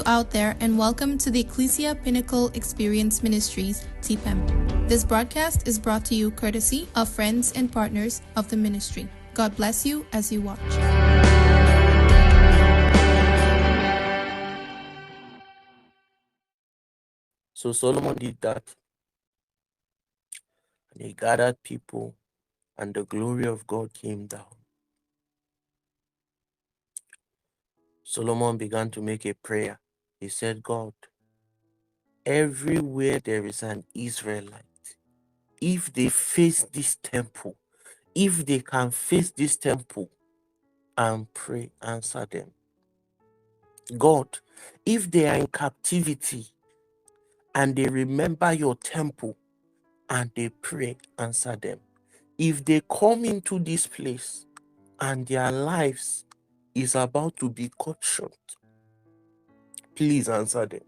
out there, and welcome to the Ekklesia Pinnacle Experience Ministries, TPEM. This broadcast is brought to you courtesy of friends and partners of the ministry. God bless you as you watch. So Solomon did that, and he gathered people, and the glory of God came down. Solomon began to make a prayer. He said, God, everywhere there is an Israelite, if they face this temple, if they can face this temple and pray, answer them. God, if they are in captivity and they remember your temple and they pray, answer them. If they come into this place and their lives is about to be cut short, please answer them.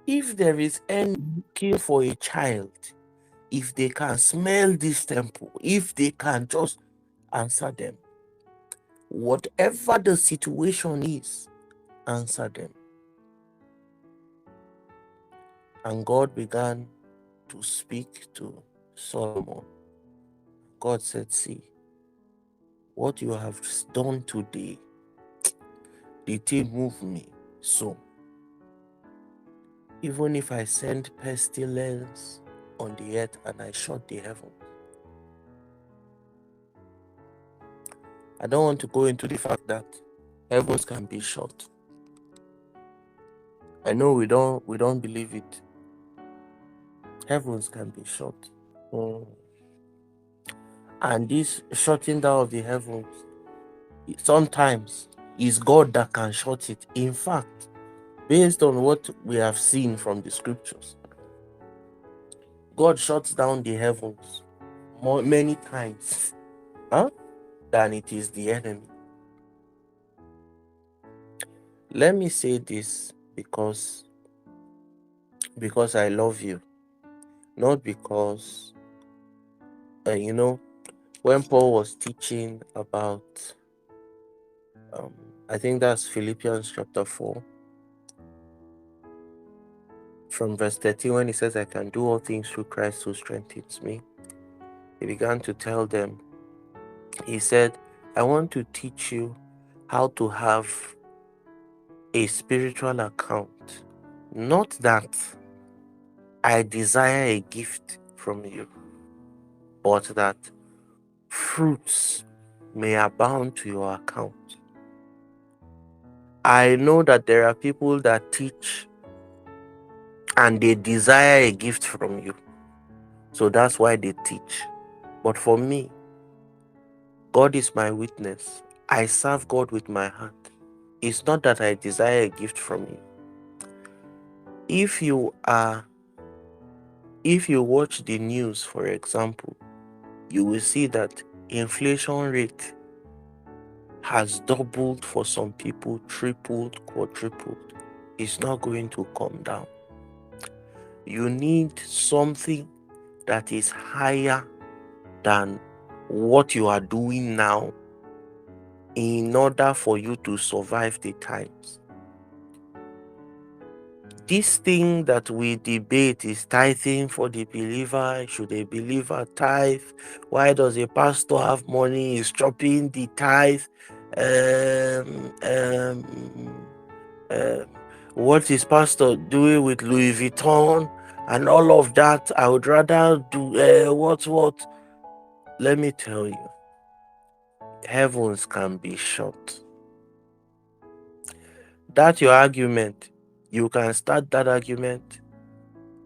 If there is any looking for a child, if they can smell this temple, if they can just answer them. Whatever the situation is, answer them. And God began to speak to Solomon. God said, see, what you have done today, the thing moved me. So, even if I send pestilence on the earth and I shut the heaven, I don't want to go into the fact that heavens can be shut. I know we don't believe it. Heavens can be shut. And this shutting down of the heavens, sometimes is God that can shut it. In fact, based on what we have seen from the scriptures, God shuts down the heavens many times than it is the enemy. Let me say this because I love you, not because when Paul was teaching about I think that's Philippians chapter 4 from verse 13, when he says, I can do all things through Christ who strengthens me. He began to tell them, he said, I want to teach you how to have a spiritual account. Not that I desire a gift from you, but that fruits may abound to your account. I know that there are people that teach and they desire a gift from you. So that's why they teach. But for me, God is my witness. I serve God with my heart. It's not that I desire a gift from you. If you watch the news, for example, you will see that inflation rate has doubled for some people, tripled, quadrupled. It's not going to come down. You need something that is higher than what you are doing now in order for you to survive the times. This thing that we debate is tithing for the believer. Should a believer tithe? Why does a pastor have money? He's chopping the tithe. What is pastor doing with Louis Vuitton and all of that? I would rather do what? Let me tell you, heavens can be shut. That's your argument. You can start that argument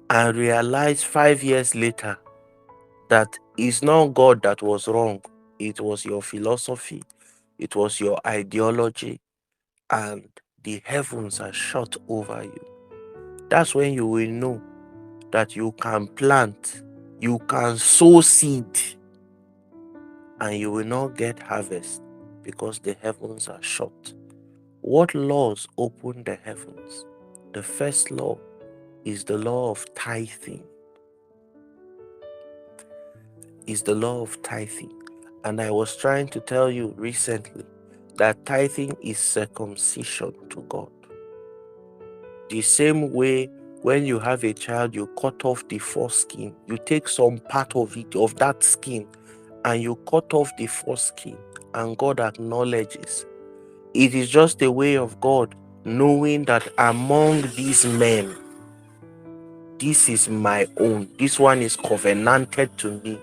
and realize 5 years later that it's not God that was wrong. It was your philosophy. It was your ideology. And the heavens are shut over you. That's when you will know that you can plant, you can sow seed, and you will not get harvest because the heavens are shut. What laws open the heavens? The first law is the law of tithing. And I was trying to tell you recently that tithing is circumcision to God. The same way when you have a child, you cut off the foreskin. You take some part of it, of that skin, and you cut off the foreskin, and God acknowledges. It is just a way of God knowing that among these men, this is my own. This one is covenanted to me.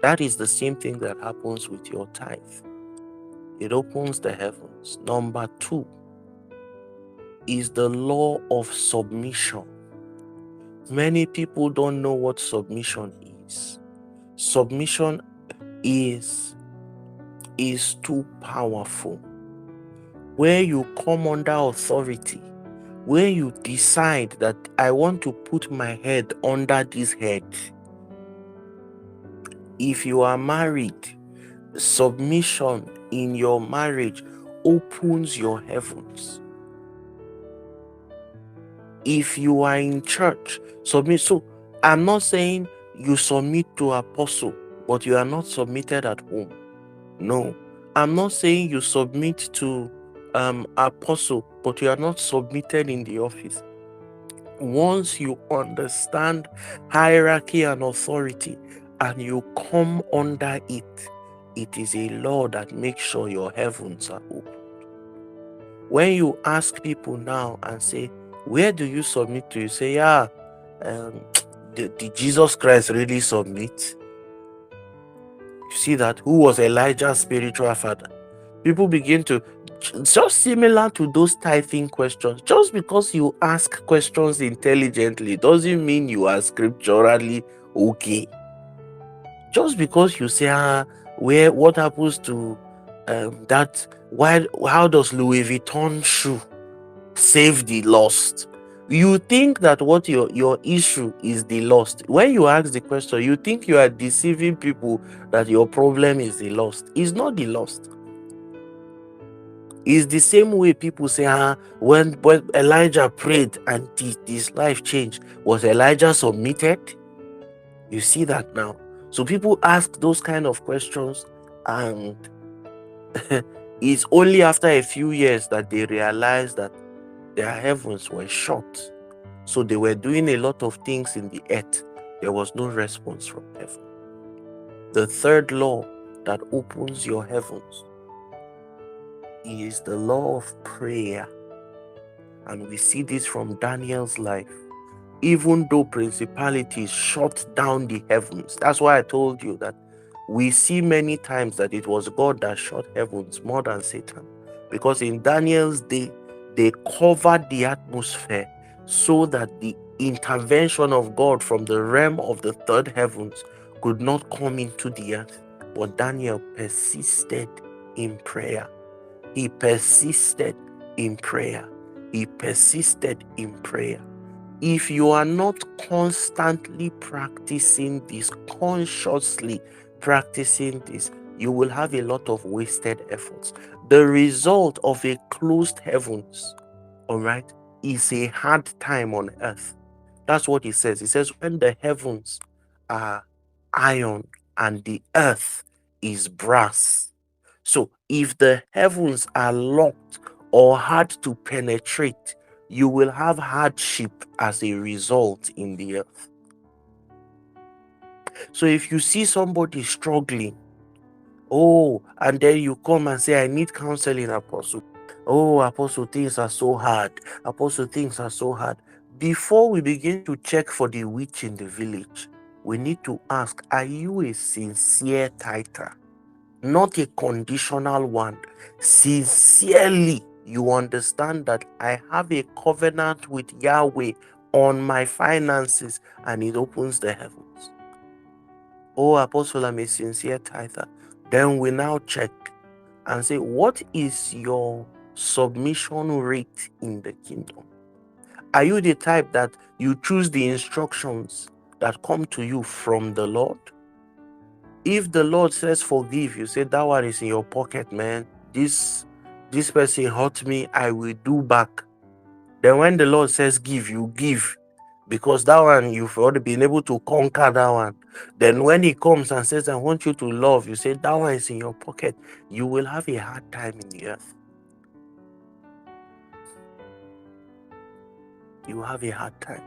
That is the same thing that happens with your tithe. It opens the heavens. Number 2 is the law of submission. Many people don't know what submission is. Submission is too powerful. Where you come under authority, where you decide that I want to put my head under this head. If you are married, submission in your marriage opens your heavens. If you are in church, submit. So I'm not saying you submit to apostle, but you are not submitted at home. No. I'm not saying you submit to apostle, but you are not submitted in the office. Once you understand hierarchy and authority and you come under it, it is a law that makes sure your heavens are open. When you ask people now and say, where do you submit to? You say, did Jesus Christ really submit? You see that? Who was Elijah's spiritual father? People begin to, just similar to those tithing questions. Just because you ask questions intelligently doesn't mean you are scripturally okay. Just because you say, what happens to that? How does Louis Vuitton shoe save the lost? You think that what your issue is the lost. When you ask the question, you think you are deceiving people that your problem is the lost. It's not the lost. It's the same way people say, when Elijah prayed and his life changed, was Elijah submitted? You see that now. So people ask those kind of questions, and it's only after a few years that they realize that their heavens were shut. So they were doing a lot of things in the earth. There was no response from heaven. The third law that opens your heavens is the law of prayer. And we see this from Daniel's life. Even though principalities shut down the heavens. That's why I told you that we see many times that it was God that shut heavens more than Satan. Because in Daniel's day, they covered the atmosphere so that the intervention of God from the realm of the third heavens could not come into the earth. But Daniel persisted in prayer. He persisted in prayer. He persisted in prayer. If you are not constantly practicing this, consciously practicing this, you will have a lot of wasted efforts. The result of a closed heavens, all right, is a hard time on earth. That's what he says. He says, when the heavens are iron and the earth is brass. So if the heavens are locked or hard to penetrate, you will have hardship as a result in the earth. So if you see somebody struggling, and then you come and say, I need counseling, Apostle. Apostle, things are so hard. Apostle, things are so hard. Before we begin to check for the witch in the village, we need to ask, are you a sincere tither? Not a conditional one. Sincerely, you understand that I have a covenant with Yahweh on my finances, and it opens the heavens. Apostle, I'm a sincere tither. Then we now check and say, what is your submission rate in the kingdom? Are you the type that you choose the instructions that come to you from the Lord? If the Lord says forgive, you say that one is in your pocket, man. This person hurt me, I will do back. Then when the Lord says give, you give. because that one you've already been able to conquer that one. Then when he comes and says, I want you to love, you say that one is in your pocket, you will have a hard time in the earth. You will have a hard time.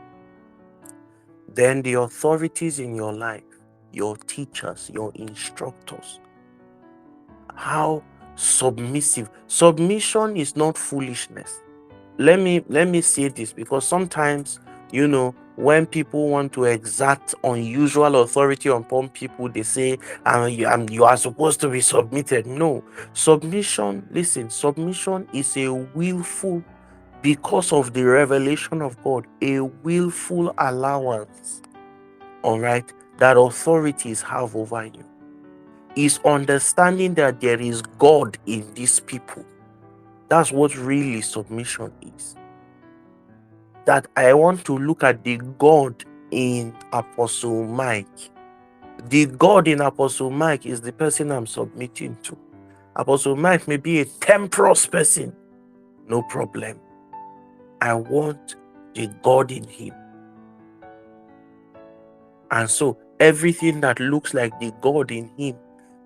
Then the authorities in your life, your teachers, your instructors, how submissive. Submission is not foolishness. Let me say this, because sometimes, when people want to exert unusual authority upon people, they say, you are supposed to be submitted. No, submission is a willful, because of the revelation of God, a willful allowance, all right, that authorities have over you. Is understanding that there is God in these people. That's what really submission is. That I want to look at the God in Apostle Mike. The God in Apostle Mike is the person I'm submitting to. Apostle Mike may be a temperous person. No problem. I want the God in him. And so everything that looks like the God in him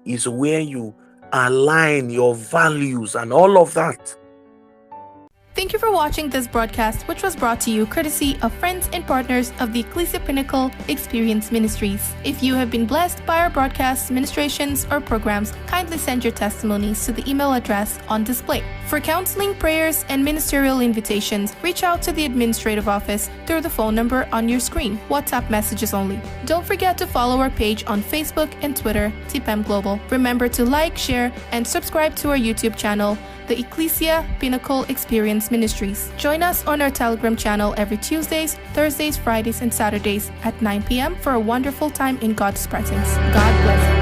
is where you align your values and all of that. Thank you for watching this broadcast, which was brought to you courtesy of friends and partners of the Ekklesia Pinnacle Experience Ministries. If you have been blessed by our broadcasts, ministrations, or programs, kindly send your testimonies to the email address on display. For counseling, prayers, and ministerial invitations, reach out to the administrative office through the phone number on your screen. WhatsApp messages only. Don't forget to follow our page on Facebook and Twitter, TPM Global. Remember to like, share, and subscribe to our YouTube channel, the Ekklesia Pinnacle Experience Ministries. Join us on our Telegram channel every Tuesdays, Thursdays, Fridays, and Saturdays at 9 p.m. for a wonderful time in God's presence. God bless you.